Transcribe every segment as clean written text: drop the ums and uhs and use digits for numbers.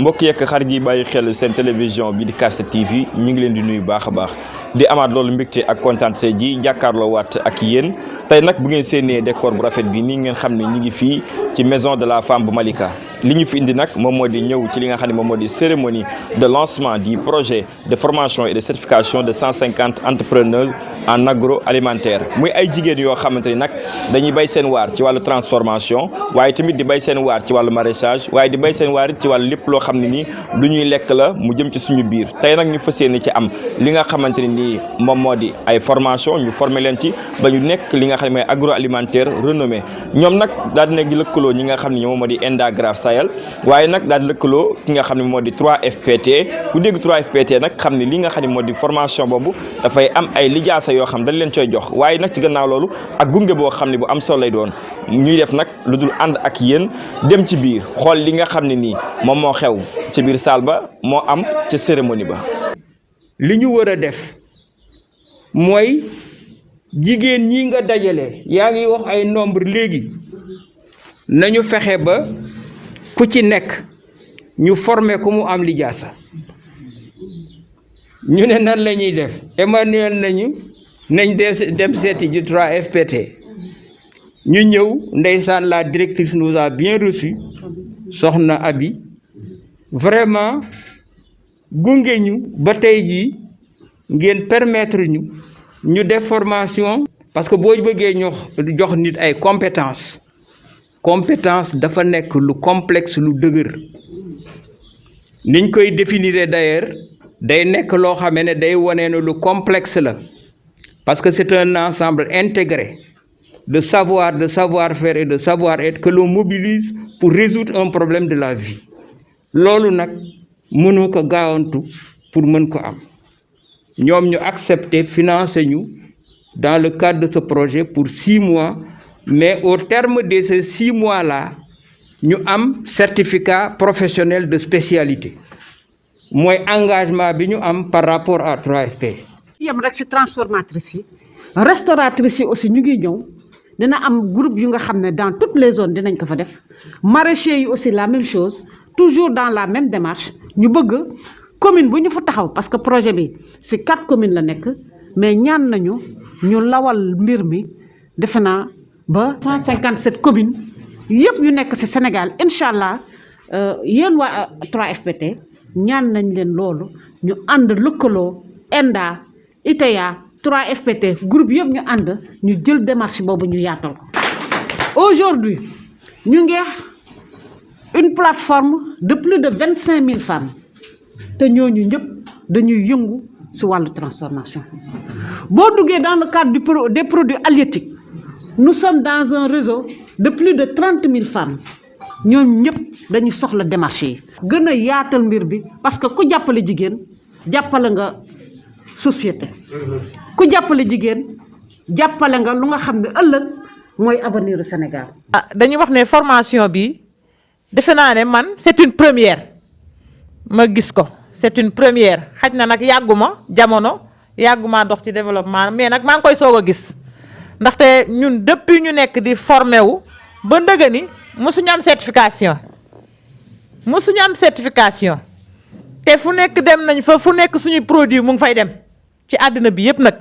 mbokk yeeg xarit yi bàyyi xel seen télévision bi di Cast TV ñu ngi leen di nuyu baax a baax di amaat loolu mbégte ak kontaan see ji jàkkaarloo waat ak yéen tey nag bu ngeen séenee décor bu rafet bi nii ngeen xam ne ñu ngi fii ci maison de la femme bu Malika li ñu fi indi nag moom moo di ñëw ci li nga xam ne moom moo di cérémonie de lancement du projet de formation et de certification de 150 entrepreneurs en agroalimentaire muy ay jigéen yoo xamante ni nag dañuy bay seen waar ci wàllu transformation waaye tamit di bay seen waar ci wàllu maraîchage waaye di bay seen waar ci wàllu lépp loo xam ne nii lu ñuy lekk la mu jëm ci suñu biir tey nag ñu fas yéene ci am li nga xamante ni nii moom moo di ay formation ñu former leen ci ba ñu nekk li nga xam ne mooy agroalimentaire renommé ñoom nag daal di nekk lëkkaloo ñi nga xam ne moom moo di Enda Graph Sahel waaye nag daal di lëkkaloo ki nga xam ne moo di 3FPT ku dégg 3FPT nag xam ne li nga xam ne moo di formation boobu dafay am ay lijaasa yoo xam dañ leen coy jox waaye nag ci gannaaw loolu ak gunge boo xam ne bu am solo lay doon ñuy def nag lu dul ànd ak yéen dem ci biir xool li nga xam ne nii moom moo xew ci biir salle ba moo am ca cérémonie ba. li ñu war a def mooy jigéen ñi nga dajale yaa ngi wax ay nombre léegi nañu fexe ba ku ci nekk ñu former ko mu am lijaasa ñu ne nan la ñuy def Emmanuel nañ dem seeti ji 3FPT ñu ñëw ndeysaan la directrice nous a bien reçu soxna Abi vraiment gunge ñu ba tey jii ngeen permettre ñu def formation parce que boo bëggee jox nit ay compétence dafa nekk lu complexe lu dëgër niñ koy définir d'ailleurs day nekk loo xamee ne day wane ne lu complexe la parce que c'est un ensemble intégré de savoir-faire et de savoir-être que l'on mobilise pour résoudre un problème de la vie loolu nag mënoo ko gaawantu pour mën ko am ñoom ñu accepter financer ñu dans le cadre de ce projet pour 6 mois mais au terme de ces 6 mois là ñu am certificat professionnel de spécialité mooy engagement bi ñu am par rapport à 3FPT. yem rek ci transformatrice yi restauratrice yi aussi ñu ngi ñëw dina am groupe yu nga xam ne dans toutes les zones dinañ ko fa def maraîchers yi aussi la même chose toujours dans la même démarche ñu bëgg commune bu ñu fa taxaw parce que projet bi ci 4 communes la nekk mais ñaan nañu ñu lawal mbir mi defe naa ba 157 communes yëpp yu nekk ci Sénégal incha allah yéen waa 3FPT ñaan nañ leen loolu ñu ànd lëkkaloo Enda ITA 3FPT groupe yëpp ñu ànd ñu jël démarche boobu ñu yaatal ko aujourd'hui ñu ngi une plateforme de plus de 25 000 femmes te ñooñu ñëpp dañuy yëngu ci wàllu transformation boo duggee dans le cadre des produits halieutiques nous sommes dans un réseau de plus de 30 000 femmes ñooñu ñëpp dañuy soxla démarche yi gën a yaatal mbir bi parce que ku jàppale jigéen jàppale nga société ku jàppale jigéen jàppale nga lu nga xam ne ëllëg mooy avenir du Sénégal. dañuy wax ne formation bi defe naa ne man c'est une première ma gis ko c'est une première xaj na nag yàgguma dox ci développement mais nag maa ngi koy soog a gis ndaxte ñun depuis ñu nekk di formé wu ba ndëgë ni mosuñu am certification te fu nekk dem nañ fa fu nekk suñu produit mu ngi fay dem ci àddina bi yëpp nag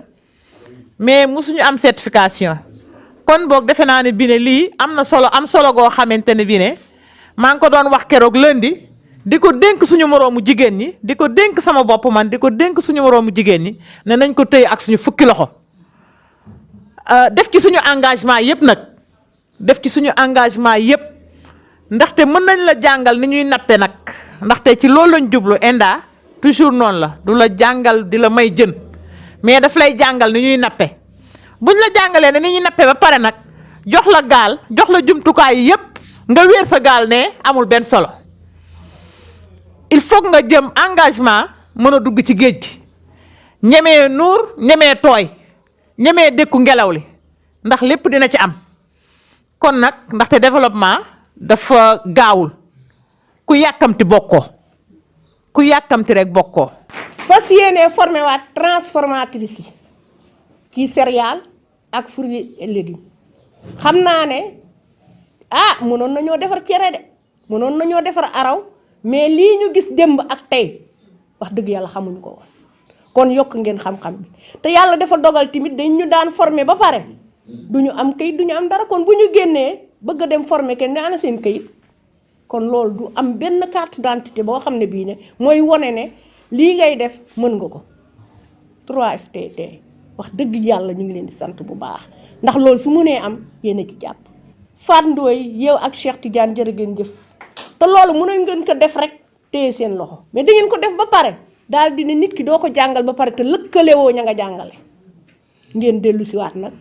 mais mosuñu am certification kon boog defe naa ne bi ne lii am solo goo xamante ne bi ne maa ngi ko doon wax keroog lundi di ko dénk suñu moroomu jigéen ñi di ko dénk sama bopp man di ko dénk suñu moroomu jigéen ñi ne nañ ko tëye ak suñu fukki loxo def ci suñu engagement yëpp nag ndaxte mën nañ la jàngal ni ñuy nappe nag ndaxte ci loolu lañ jublu Enda toujours noonu la du la jàngal di la may jën mais daf lay jàngal ni ñuy nappe buñ la jàngalee ne ni ñuy nappe ba pare nag jox la gaal jox la jumtukaay yi yëpp nga wéer sa gaal ne amul benn solo il faut nga jëm engagement mën a dugg ci géej gi ñemee nuur ñemee tooy ñemee dékku ngelaw li ndax lépp dina ci am kon nag ndaxte développement dafa gaawul ku yàkkamti rek bokkoo. fas yéene formé waat transformatrice yi kii céréales ak fruits et légumes xam naa ne mënoon nañoo defar cere de mënoon nañoo defar araw mais lii ñu gis démb ak tey wax dëgg yàlla xamuñu ko woon kon yokk ngeen xam-xam bi te yàlla dafa dogal tamit dañ ñu daan former ba pare du ñu am kayit du ñu am dara kon bu ñu génnee bëgg a dem former kenn ne ana seen kayit kon loolu du am benn carte d'identité boo xam ne bii ne mooy wone ne lii ngay def mën nga ko 3FPT wax dëgg yàlla ñu ngi leen di sant bu baax ndax loolu su mënee am yéen a ci jàpp Fat Ndoye yow ak Cheikh Tidiane jërë ngeen jëf te loolu mënoon ngeen ko def rek téye seen loxo mais da ngeen ko def ba pare daal di ne nit ki doo ko jàngal ba pare te lëkkale woo ña nga jàngale ngeen dellu si waat nag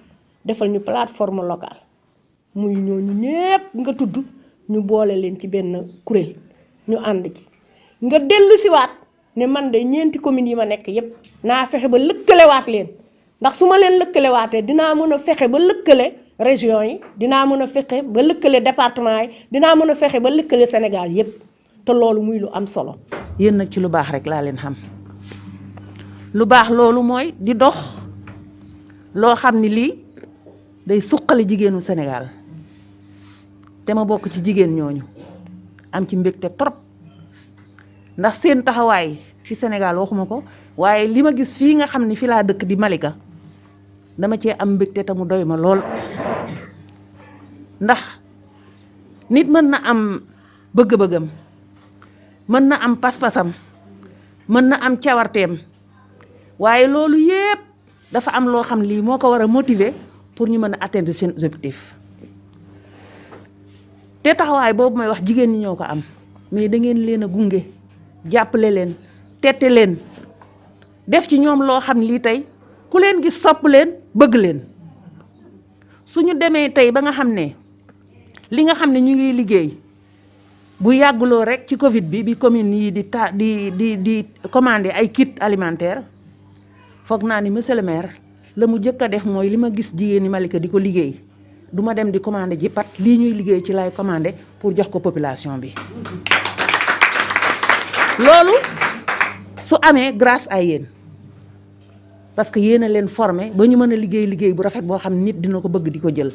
defal ñu plateforme locale muy ñooñu ñépp nga tudd ñu boole leen ci benn kuréel ñu ànd ci nga dellu si waat ne man de ñeenti communes yi ma nekk yépp naa fexe ba lëkkalewaat leen ndax su ma leen lëkkalewaatee dinaa mën a fexe ba lëkkale région yi dinaa mën a fexe ba lëkkale département yi dinaa mën a fexe ba lëkkale Sénégal yépp te loolu muy lu am solo. yéen nag ci lu baax rek laa leen xam lu baax loolu mooy di dox loo xam ni lii day suqali jigéenu Sénégal te ma bokk ci jigéen ñooñu am ci mbégte trop ndax seen taxawaay ci Sénégal waxuma ko waaye li ma gis fii nga xam ni fi laa dëkk di Malika dama cee am mbégte te mu doy ma lool ndax nit mën na am bëgg-bëggam mën na am pas-pasam mën na am cawarteem waaye loolu yépp dafa am loo xam lii moo ko war a motiver pour ñu mën a atteindre seen objectif te taxawaay boobu may wax jigéen ñi ñoo ko am mais da ngeen leen a gunge jàppale leen tette leen def ci ñoom loo xam lii tey ku leen gis sopp leen bëgg leen suñu demee tey ba nga xam ne li nga xam ne ñu ngi liggéey bu yàgguloo rek ci Covid bi commune yi di commander ay kit alimentaire foog naa ni monsieur le maire la mu jëkk a def mooy li ma gis jigéen ñi Malika di ko liggéey du ma dem di commander ji pat lii ñuy liggéey ci lay commander pour jox ko population bi loolu su amee grâce à yéen parce que yéen a leen formé ba ñu mën a liggéey bu rafet boo xam ne nit dina ko bëgg di ko jël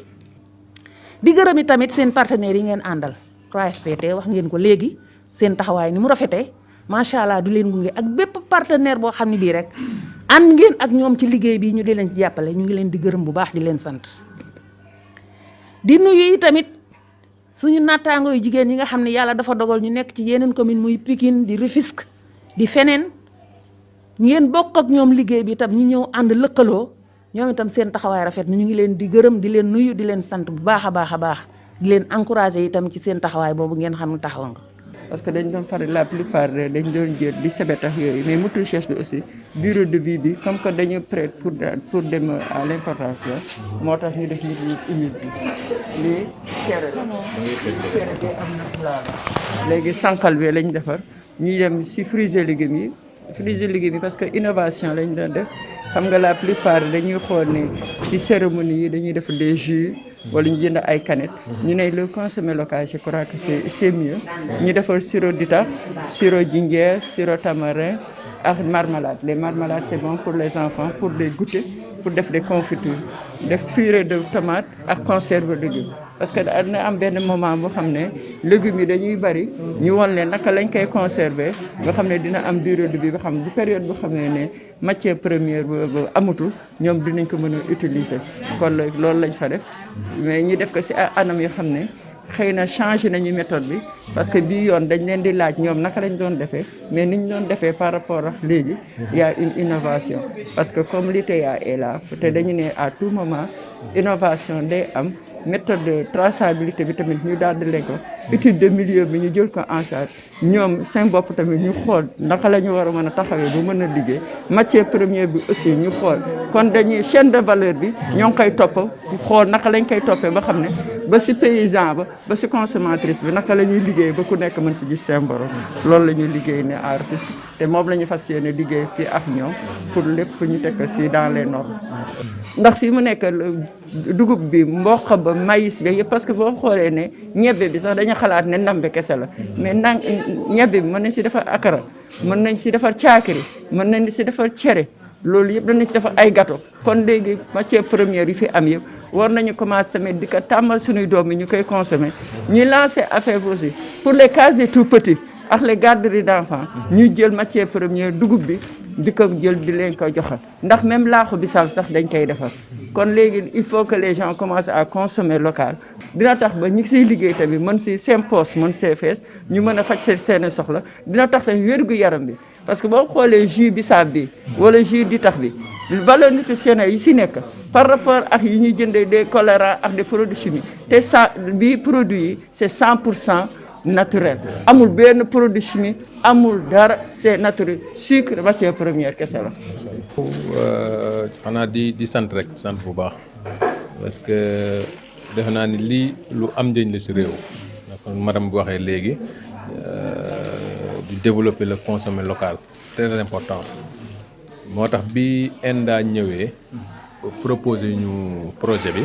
di gërëmi tamit seen partenaires yi ngeen àndal 3FPT wax ngeen ko léegi seen taxawaay ni mu rafetee macha allah du leen gunge ak bépp partenaire boo xam ne bii rek ànd ngeen ak ñoom ci liggéey bi ñu di leen ci jàppale ñu ngi leen di gërëm bu baax di leen sant di nuyu tamit suñu nattaangoo yu jigéen yi nga xam ne yàlla dafa dogal ñu nekk ci yeneen commune muy Pikine di Rufisque di feneen ngeen bokk ak ñoom liggéey bi itam ñu ñëw ànd lëkkaloo ñoom itam seen taxawaay rafet na ñu ngi leen di gërëm di leen nuyu di leen sant bu baax a baax a baax di leen encourager itam ci seen taxawaay boobu ngeen xam ne taxaw nga. parce que dañ doon faral la plupart dañ doon jël di sebet ak yooyu mais mutuelle chaise bi aussi bureau de vie bi comme que dañu prêt pour dem à l'importance la moo tax ñu def nit ñi humide bi lii cere la cere bi am na plat léegi sànqal bi lañ defar ñuy dem si fruits et légumes yi parce que innovation lañ doon def xam nga la plupart dañuy xool ne si cérémonie yi dañuy def des jus wala ñu jënd ay canettes ñu ne le consommer local je crois que c'est mieux ñu defar sirop d'ita sirop jinjeer sirop tamarin ak marmelade les marmelades c'est bon pour les enfants pour des goûters pour def des confitures def purée de tomate ak conserve de légumes parce que dina am benn moment boo xam ne légumes yi dañuy bari ñu won leen naka lañ koy conserver nga xam ne dina am durée de vie ba xam bu période boo xam ne matière première bu amatul ñoom dinañ ko mën a utiliser kon loolu lañ fa def mais ñu def ko ci anam yoo xam ne xëy na changé nañu méthode bi parce que bii yoon dañ leen di laaj ñoom naka lañ doon defee mais ni ñu doon defee par rapport ak léegi y a une innovation parce que comme l'ITA est là te dañu ne à tout moment innovation day am méthode de traçabilité bi tamit ñu daal di leen ko étude de milieu bi ñu jël ko en charge ñoom seen bopp tamit ñu xool naka la ñu war a mën a taxawee bu mën a liggéey matière première bi aussi ñu xool kon dañuy chaîne de valeur bi ñoo ngi koy topp xool naka lañ koy toppee ba xam ne ba si paysan ba si consommatrice bi naka la ñuy liggéey ba ku nekk mën si gis seen borom loolu la ñuy liggéey ne à Rufisque te moom la ñu fas yéene liggéey fii ak ñoom pour lépp ñu teg ko si dans les normes ndax fii mu nekk dugub bi mboq ba maïs bi yëpp parce que boo xoolee ne ñebbe bi sax dañu xalaat ne ndambe kese la mais ñebbe bi mën nañ si defar akara mën nañ si defar caakiri mën nañ si defar cere loolu yëpp danañ si defar ay gâteau kon léegi matière première yi fi am yëpp war nañu commencer tamit di ko tàmmal suñuy doom yi ñu koy consommer ñuy lancer affaire bi aussi pour les cases des tout petits ak les garderies d'enfants ñuy jël matière première dugub bi di ko jël di leen ko joxal ndax même laaxu bisaab sax dañ koy defar kon léegi il faut que les gens commencent à consommer local dina tax ba ñi siy liggéey tamit mën si seen poos mën see fees ñu mën a faj seen soxla dina tax tamit wér-gu-yaram bi parce que boo xoolee jus bisaab bi wala jus di tax bi valeur nutritionnelle yi si nekk par rapport ak yi ñuy jëndee des colorants ak des produits chimiques te bii produit yi c'est 100% naturel amul benn produit chimique amul dara c'est naturel sucre matière première kese la. xanaa di sant rek sant bu baax parce que defe naa ni lii lu am njëriñ la si réew kon madame bi waxee léegi di développer le consommé local très important moo tax bi ENDA ñëwee proposer ñu projet bi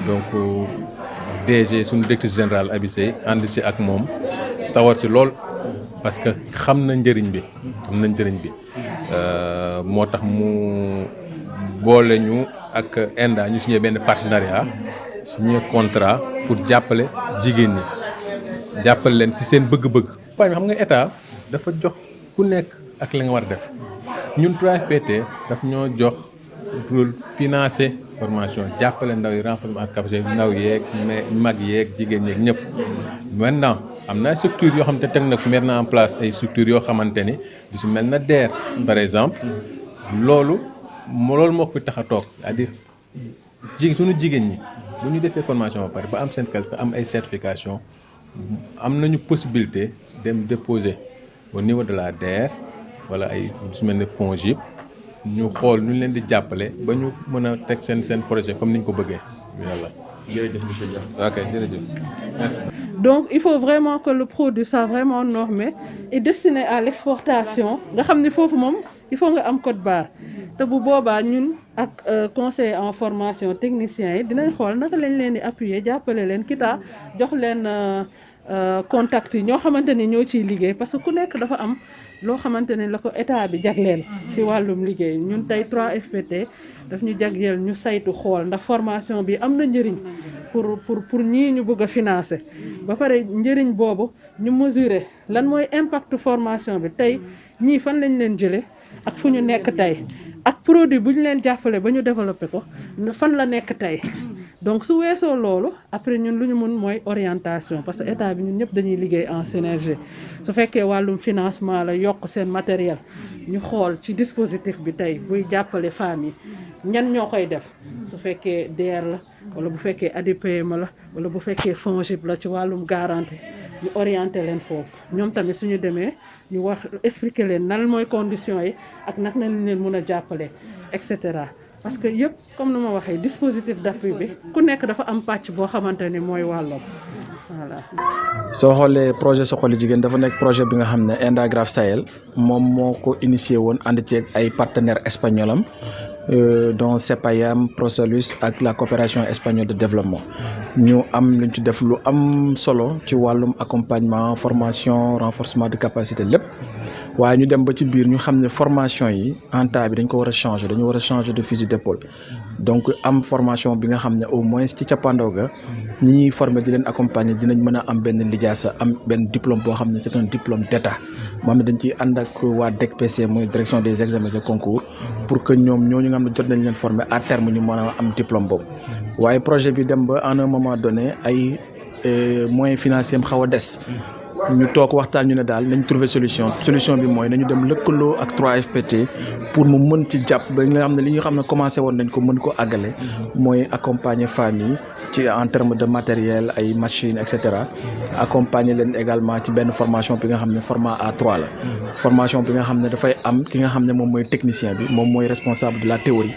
donc DG suñu directrice générale Abi Seye ànd si ak moom sawar si lool parce que xam na njëriñ bi moo tax mu boole ñu ak ENDA ñu signé benn partenariat signé contrat pour jàppale jigéen ñi jàppale leen si seen bëgg-bëgg. xam nga état dafa jox ku nekk ak la nga war a def ñun 3FPT daf ñoo jox rôle financer formation jàppale ndaw yi renforcement ak capacité ndaw yeeg mag yeeg jigéen yeeg ñëpp. maintenant am na structure yoo xamante ne teg na ko mettre na en place ay structures yoo xamante ni du si mel na DER par exemple loolu moo fi tax a toog c'est-à-dire suñu jigéen ñi bu ñu defee formation ba pare ba am seen quelque am ay certification am nañu possibilité dem déposer au niveau de la DER wala ay su mel ne FONGIP ñu xool ñu leen di jàppale ba ñu mën a teg seen projet comme ni ñu ko bëggee yàlla. jërëjëf monsieur Dia. ok jërëjëf. merci. Donc il faut vraiment que le produit soit vraiment normé et destiné à l'exportation nga xam ne foofu moom il faut nga am code barre te bu boobaa ñun ak conseiller en formation technicien yi dinañ xool naka lañ leen di appuyer jàppale leen kita jox leen contact yi ñoo xamante ni ñoo ciy liggéey parce que ku nekk dafa am loo xamante ne la ko état bi jagleel ci wàllum liggéey ñun tey 3FPT daf ñu jagleel ñu saytu xool ndax formation bi am na njëriñ pour ñii ñu bëgg a financer ba pare njëriñ boobu ñu mesurer lan mooy impact formation bi tey ñii fan lañ leen jëlee ak fu ñu nekk tey ak produit bu ñu leen jàppale ba ñu développé ko fan la nekk tey donc su weesoo loolu après ñun lu ñu mun mooy orientation parce que état bi ñun ñëpp dañuy liggéey en synergie su fekkee wàllum financement la yokk seen matériel ñu xool ci dispositif bi tey buy jàppale femmes yi ñan ñoo koy def su fekkee DER la wala bu fekkee ADPM la wala bu fekkee FONGIP la ci wàllum garantie ñu orienté leen foofu ñoom tamit suñu demee ñu wax expliquer leen nan mooy conditions yi ak nag nañ leen mun a jàppale et cetera parce que yëpp comme ni ma waxee dispositif d'appui bi ku nekk dafa am pàcc boo xamante ni mooy wàllam voilà. soo xoolee projet Suxali Jigéen dafa nekk projet bi nga xam ne ENDA Graf Sahel moom moo ko initié woon ànd ceeg ay partenaires espagnols am dont CEPAYAM Prosalus ak la coopération espagnole de développement ñu am luñ ci def lu am solo ci wàllum accompagnement formation renforcement de capacité lépp waaye ñu dem ba ci biir ñu xam ne formation yi en temps bi dañ ko war a changer dañu war a changer de fusil d'épaule donc am formation bi nga xam ne au moins ci cappaandaw ga ñi ñuy former di leen accompagner dinañ mën a am benn lijaasa am benn diplôme boo xam ne c'est un diplôme d'état moom dañ ciy ànd ak waa DECPC mooy direction des examens et concours pour que ñoom ñooñu nga xam ne jot nañ leen former à terme ñu mën a am diplôme boobu waaye projet bi dem ba en un moment donné ay moyens financiers am xaw a des ñu toog waxtaan ñu ne daal nañ trouver solution bi mooy nañu dem lëkkaloo ak 3FPT pour mu mën ci jàpp ba nga xam ne li ñu xam ne commencé woon nañ ko mën ko àggale mooy accompagner femmes yi ci en terme de matériel ay machines et cetera accompagner leen également ci benn formation bi nga xam ne format A3 la formation bi nga xam ne dafay am ki nga xam ne moom mooy technicien bi moom mooy responsable de la théorie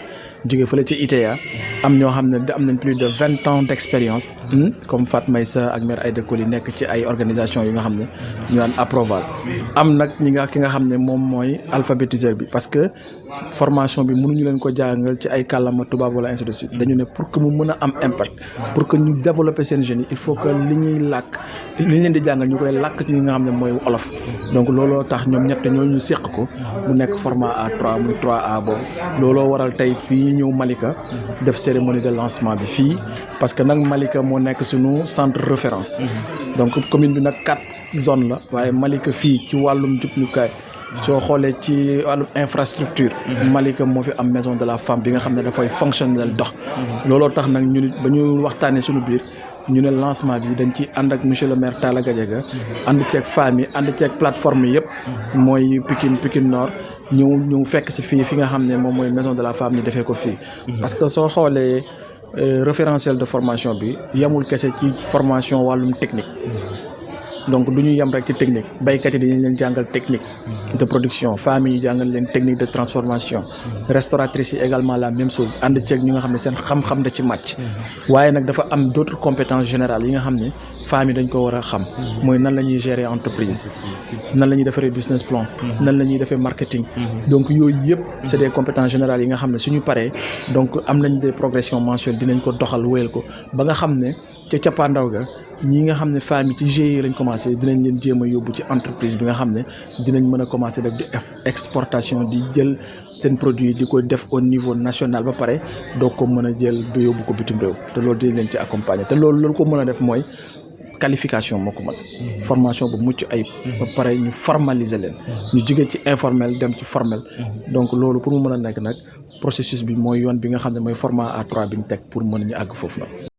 jóge fële ci ITA am ñoo xam ne am nañ plus de 20 ans d'expérience comme Fatma Issa ak mère Aïda Koli nekk ci ay organisation yi nga xam ne ñu naan Approval am nag ki nga xam ne moom mooy alphabétiseur bi parce que formation bi mënuñu leen ko jàngal ci ay kàllaama tubaab wala ainsi de suite dañu ne pour que mu mën a am impact pour que ñu développer seen jeunes yi il faut que li ñuy làkk li ñu leen di jàngal ñu koy làkk ci ñi nga xam ne mooy olof donc looloo tax ñoom ñett ñooñu séq ko mu nekk format A3 muy 3A boobu looloo waral tey fii ñëw Malika def cérémonie de lancement bi fii parce que nag Malika moo nekk suñu centre référence donc commune bi nag 4 zone la waaye Malika fii ci wàllum jumtukaay soo xoolee ci wàllum infrastructure Malika moo fi am maison de la femme bi nga xam ne dafay fonctionnel dox looloo tax nag ñu ba ñu waxtaanee suñu biir ñu ne lancement bi dañ ci ànd ak monsieur le maire Talla Gadiaga ànd ceeg famille ànd ceeg plateforme yëpp mooy Pikine Nord ñëw fekk si fii fi nga xam ne moom mooy maison de la femme ñu defee ko fii parce que soo xoolee référentiel de formation bi yemul kese ci formation wàllum technique donc du ñu yem rek ci technique baykat yi dañu leen jàngal technique de production famille yi jàngal leen technique de transformation restauratrices yi également la même chose ànd ceeg ñi nga xam ne seen xam-xam da ci màcc waaye nag dafa am d'autres compétences générales yi nga xam ne famille dañ ko war a xam mooy nan la ñuy gérer entreprise nan la ñuy defaree business plan nan la ñuy defee marketing donc yooyu yëpp c'est des compétences générales yi nga xam ne suñu paree donc am nañ des progressions mensuelles dinañ ko doxal wéyal ko ba nga xam ne ca cappaandaw ga ñi nga xam ne famille ci GIE lañ commencé dinañ leen jéem a yóbbu ci entreprise bi nga xam ne dinañ mën a commencé def di exportation di jël seen produit di ko def au niveau national ba pare doo ko mën a jël ba yóbbu ko bitim réew te loolu dinañ leen ci accompagner te loolu ko mën a def mooy qualification moo ko mën formation bu mucc ayib ba pare ñu formaliser leen ñu jóge ci informel dem ci formel donc loolu pour mu mën a nekk nag processus bi mooy yoon bi nga xam ne mooy format A3 bi ñu teg pour mën ñu àgg foofu la